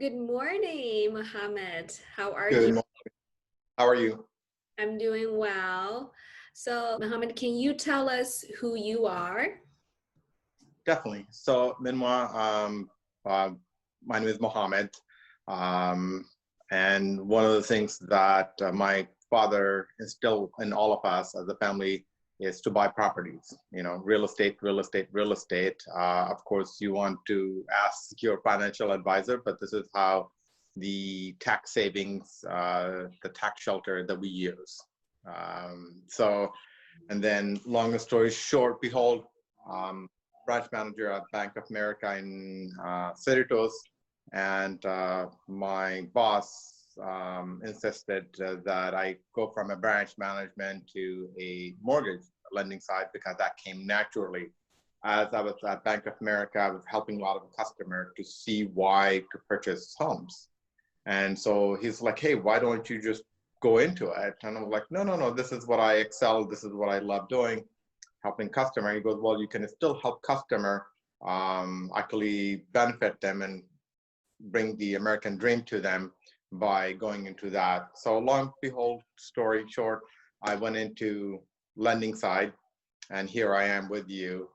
Good morning, Mohammed. How are Good you? morning. How are you? I'm doing well. So, Mohammed, can you tell us who you are? Definitely. So, Minwa, uh, my name is Mohammed. Um, and one of the things that my father instilled in all of us as a family is to buy properties, real estate, real estate, real estate. Of course, you want to ask your financial advisor, but this is how the tax savings, the tax shelter that we use. And then, longer story short, behold, um, branch manager at Bank of America in Cerritos, and my boss insisted that I go from a branch management to a mortgage lending side because that came naturally. As I was at Bank of America, I was helping a lot of customers to see why to purchase homes. And so he's like, hey, why don't you just go into it? And I'm like, no, no, no, this is what I excel. This is what I love doing, helping customer. He goes, well, you can still help customer actually benefit them and bring the American dream to them by going into that. So long behold, story short, I went into lending side, and here I am with you.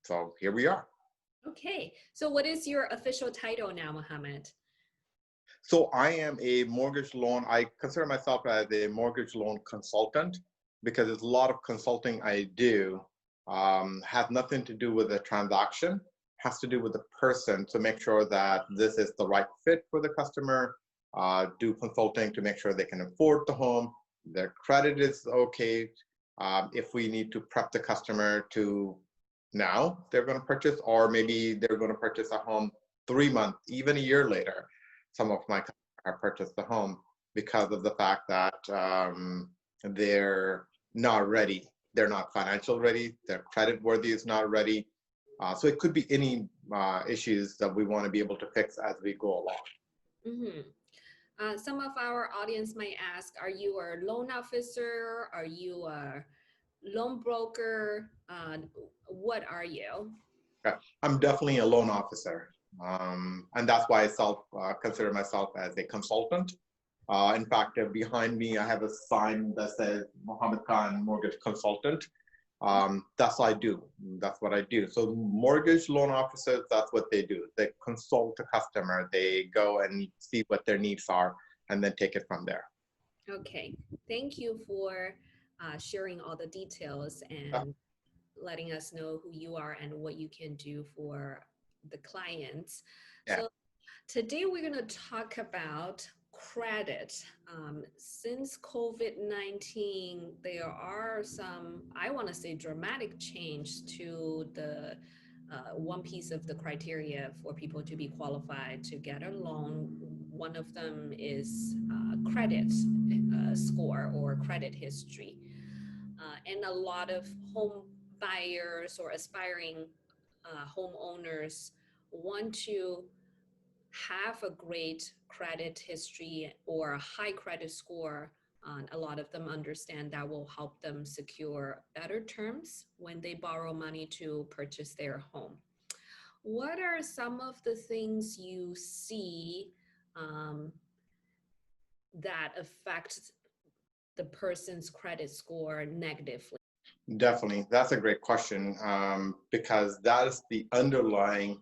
So here we are. Okay. So, what is your official title now, Mohammed? So I am a mortgage loan. I consider myself as a mortgage loan consultant because there's a lot of consulting I do has nothing to do with the transaction, has to do with the person to make sure that this is the right fit for the customer. Do consulting to make sure they can afford the home, their credit is okay. If we need to prep the customer to now they're going to purchase, or maybe they're going to purchase a home 3 months, even a year later. Some of my customers have purchased the home because of the fact that they're not ready. They're not financial ready. Their credit worthy is not ready. So it could be any issues that we want to be able to fix as we go along. Mm-hmm. Some of our audience might ask, are you a loan officer? Are you a loan broker? What are you? Okay. I'm definitely a loan officer. And that's why I consider myself as a consultant. In fact, behind me, I have a sign that says Mohammed Khan Mortgage Consultant. That's what I do. That's what I do. So mortgage loan officers, that's what they do. They consult the customer. They go and see what their needs are and then take it from there. Okay. Thank you for sharing all the details Uh, and letting us know who you are and what you can do for the clients. yeah, So today we're going to talk about credit. Since COVID-19, there are some, I want to say, dramatic change to the one piece of the criteria for people to be qualified to get a loan. One of them is credit score or credit history. And a lot of home buyers or aspiring homeowners want to have a great credit history or a high credit score. A lot of them understand that will help them secure better terms when they borrow money to purchase their home. What are some of the things you see um, that affect the person's credit score negatively? definitely. That's a great question because that is the underlying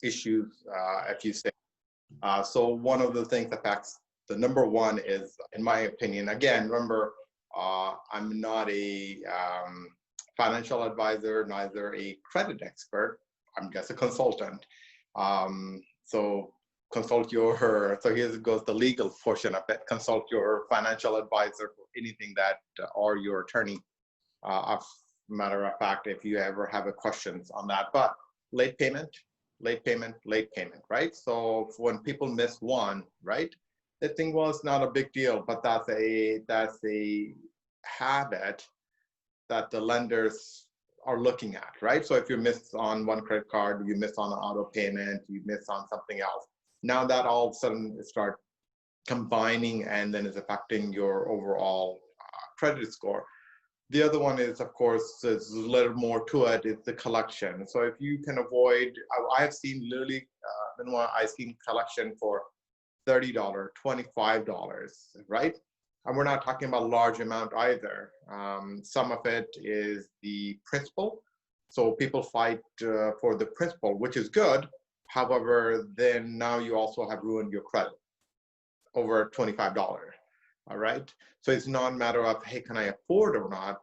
issues, if you say. So one of the things that affects the number one is, in my opinion, again, remember, I'm not a financial advisor, neither a credit expert. I'm just a consultant. So consult so here goes the legal portion of it. Consult your financial advisor for anything that, or your attorney. As a matter of fact, if you ever have a questions on that, but late payment, late payment, right? So when people miss one, right, they think, well, it's not a big deal, but that's a habit that the lenders are looking at, right? So if you miss on one credit card, you miss on an auto payment, you miss on something else. Now that all of a sudden start combining and then is affecting your overall credit score. The other one is, of course, there's a little more to it. It's the collection. So if you can avoid, I've seen literally, I've seen collection for $30, $25, right? And we're not talking about a large amount either. Some of it is the principal. So people fight for the principal, which is good. However, then now you also have ruined your credit over $25. All right. So it's not a matter of, hey, can I afford or not?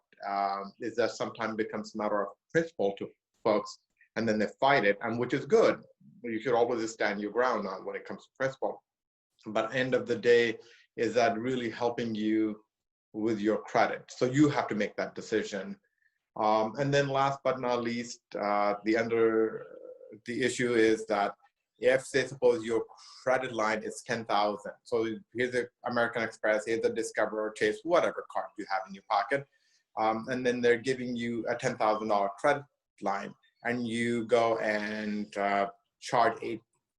Is that sometimes becomes a matter of principle to folks, and then they fight it, and which is good. You should always stand your ground on when it comes to principle. But end of the day, is that really helping you with your credit? So you have to make that decision. And then last but not least, the issue is that if, say, suppose your credit line is 10,000, so here's the American Express, here's the Discover or Chase, whatever card you have in your pocket, and then they're giving you a $10,000 credit line, and you go and charge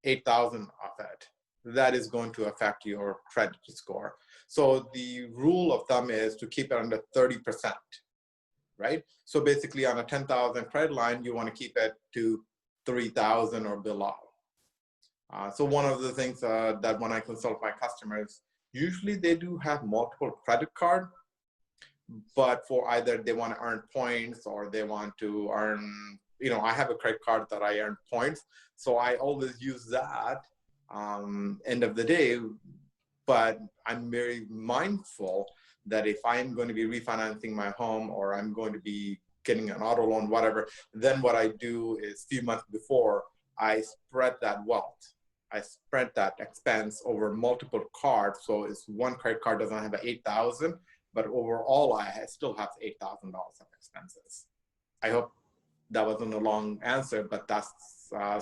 8,000 of it. That is going to affect your credit score. So the rule of thumb is to keep it under 30%, right? So basically on a 10,000 credit line, you want to keep it to 3,000 or below. So one of the things that when I consult my customers, usually they do have multiple credit cards, but for either they want to earn points or they want to earn, I have a credit card that I earn points. So I always use that end of the day, but I'm very mindful that if I'm going to be refinancing my home or I'm going to be getting an auto loan, whatever, then what I do is a few months before, I spread that wealth. I spread that expense over multiple cards. So it's one credit card doesn't have 8,000, but overall I still have $8,000 of expenses. I hope that wasn't a long answer, but that's,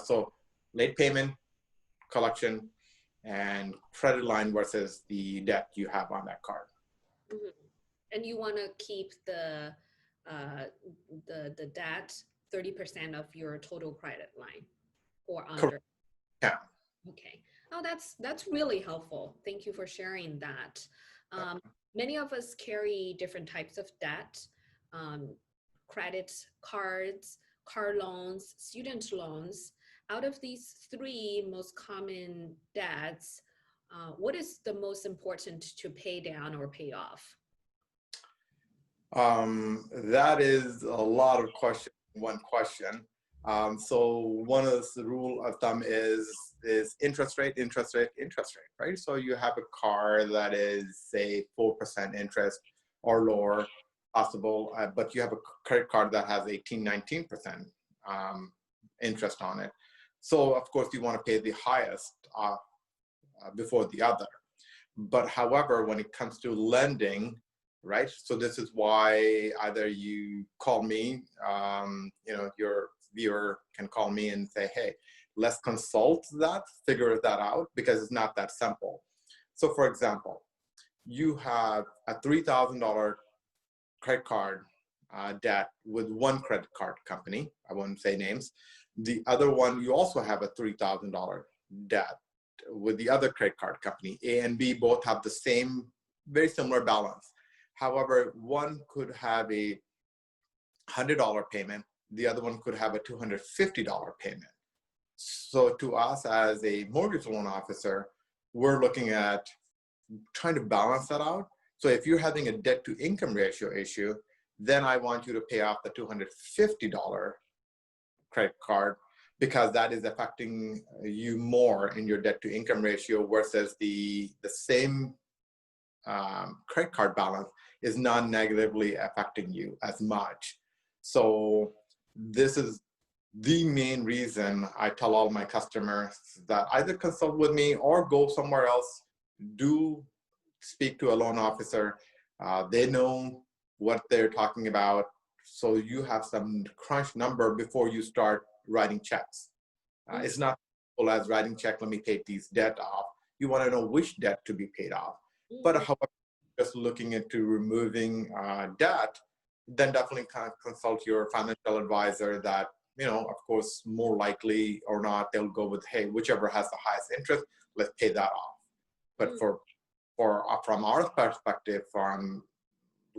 so late payment, collection, and credit line versus the debt you have on that card. Mm-hmm. And you want to keep the debt 30% of your total credit line or under. Correct. Yeah. Okay. Oh, that's really helpful. Thank you for sharing that. Many of us carry different types of debt, credit cards, car loans, student loans. Out of these three most common debts, what is the most important to pay down or pay off? That is a lot of questions, one question. So one of the rule of thumb is interest rate, right? So you have a car that is, say, 4% interest or lower possible, but you have a credit card that has 18-19% interest on it. So of course you want to pay the highest before the other. But however, when it comes to lending, right? So this is why either you call me, your viewer can call me and say, hey, let's consult that, figure that out, because it's not that simple. So for example, you have a $3,000 credit card debt with one credit card company. I won't say names. The other one, you also have a $3,000 debt with the other credit card company. A and B both have the same, very similar balance. However, one could have a $100 payment. The other one could have a $250 payment. So to us as a mortgage loan officer, we're looking at trying to balance that out. So if you're having a debt to income ratio issue, then I want you to pay off the $250 credit card, because that is affecting you more in your debt to income ratio versus the same credit card balance is not negatively affecting you as much. So this is the main reason I tell all my customers that either consult with me or go somewhere else, do speak to a loan officer. They know what they're talking about. So you have some crunch number before you start writing checks. It's not as simple as writing check, let me pay these debt off. You want to know which debt to be paid off. But however, just looking into removing debt, then definitely consult your financial advisor that, of course, more likely or not, they'll go with, hey, whichever has the highest interest, let's pay that off. But from our perspective, from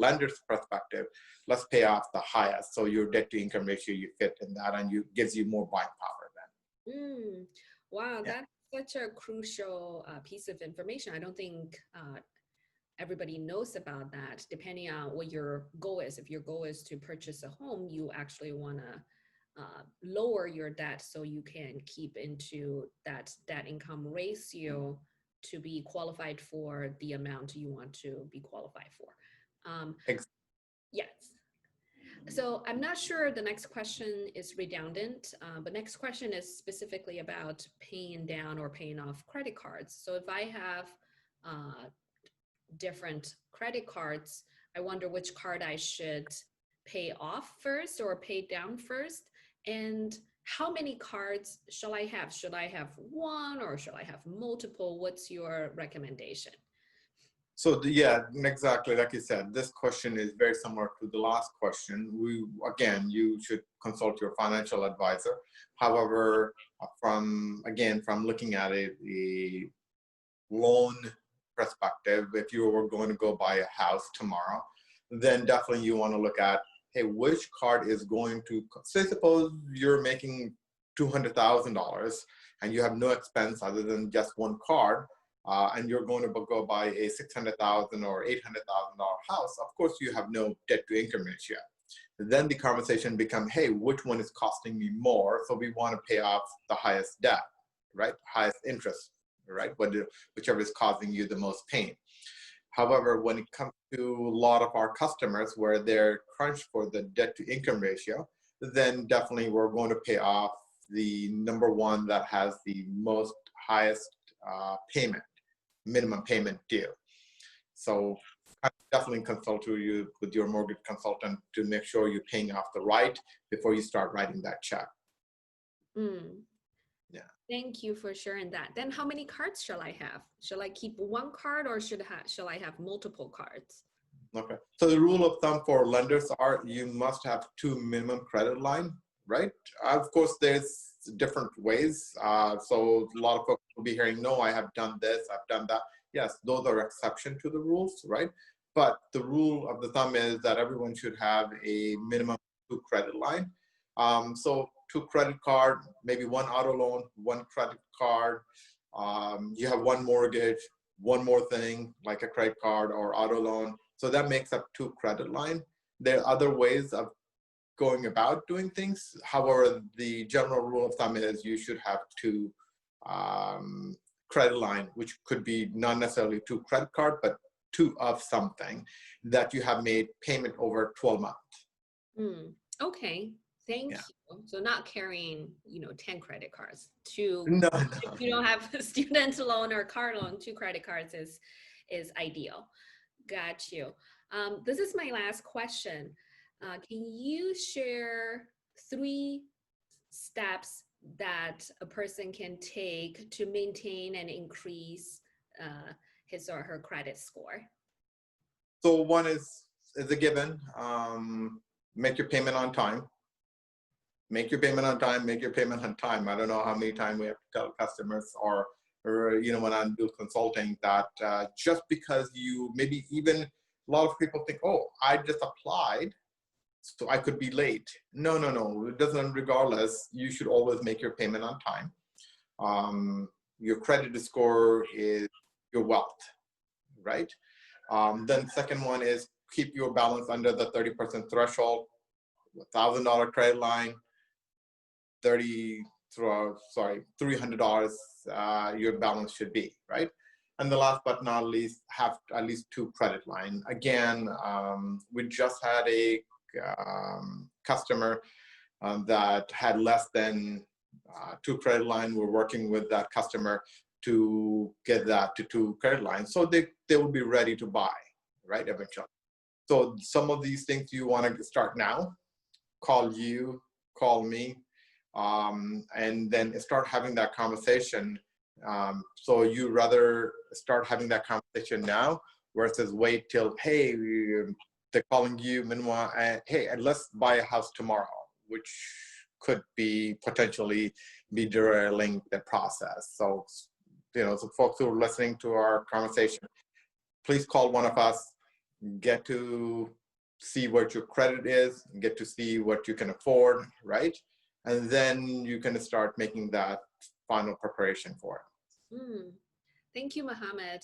lender's perspective, let's pay off the highest. So your debt to income ratio, you fit in that, and you gives you more buying power then. Wow, Yeah. that's such a crucial piece of information. I don't think everybody knows about that. Depending on what your goal is, if your goal is to purchase a home, you actually want to lower your debt so you can keep into that debt income ratio to be qualified for the amount you want to be qualified for. Yes. So I'm not sure the next question is redundant, but next question is specifically about paying down or paying off credit cards. So if I have different credit cards, I wonder which card I should pay off first or pay down first. And how many cards shall I have? Should I have one or should I have multiple? What's your recommendation? So yeah, exactly like you said, this question is very similar to the last question. Again, you should consult your financial advisor. However, from looking at it, the loan perspective, if you were going to go buy a house tomorrow, then definitely you want to look at, hey, which card is going to, say suppose you're making $200,000 and you have no expense other than just one card, and you're going to go buy a $600,000 or $800,000 house. Of course, you have no debt to income ratio. Then the conversation becomes, hey, which one is costing me more? So we want to pay off the highest debt, right? Highest interest, right? Whichever is causing you the most pain. However, when it comes to a lot of our customers where they're crunched for the debt to income ratio, then definitely we're going to pay off the number one that has the most highest payment, minimum payment due. So definitely consult with your mortgage consultant to make sure you're paying off the right before you start writing that check. Yeah. Thank you for sharing that. Then how many cards shall I have? Shall I keep one card or shall I have multiple cards? Okay. So the rule of thumb for lenders are you must have 2 minimum credit line, right? Of course, there's different ways. So a lot of folks will be hearing, no, I have done this, I've done that. Yes, those are exception to the rules, right? But the rule of the thumb is that everyone should have a minimum 2 credit line. So 2 credit card, maybe 1 auto loan, 1 credit card. You have 1 mortgage, 1 more thing like a credit card or auto loan. So that makes up 2 credit line. There are other ways of going about doing things. However, the general rule of thumb is you should have 2 credit line, which could be not necessarily 2 credit card, but 2 of something that you have made payment over 12 months. Okay, thank you. So not carrying, 10 credit cards. No. If you don't have a student loan or car loan, 2 credit cards is ideal. Got you. This is my last question. Can you share 3 steps that a person can take to maintain and increase his or her credit score? So one is a given. Make your payment on time. Make your payment on time. Make your payment on time. I don't know how many times we have to tell customers or when I do consulting that just because you maybe even a lot of people think, oh, I just applied, so I could be late. No. It doesn't. Regardless, you should always make your payment on time. Your credit score is your wealth, right? Then second one is keep your balance under the 30% threshold. $1,000 credit line, $300 your balance should be, right? And the last but not least, have at least 2 credit line. Again, we just had a customer that had less than 2 credit line. We're working with that customer to get that to 2 credit lines, so they will be ready to buy, right, eventually. So some of these things you want to start now. Call me, and then start having that conversation. So you rather start having that conversation now versus wait till, hey, they're calling you, meanwhile, hey, and let's buy a house tomorrow, which could be potentially be derailing the process. So, so folks who are listening to our conversation, please call one of us. get to see what your credit is, get to see what you can afford, right? And then you can start making that final preparation for it. Thank you, Mohammed.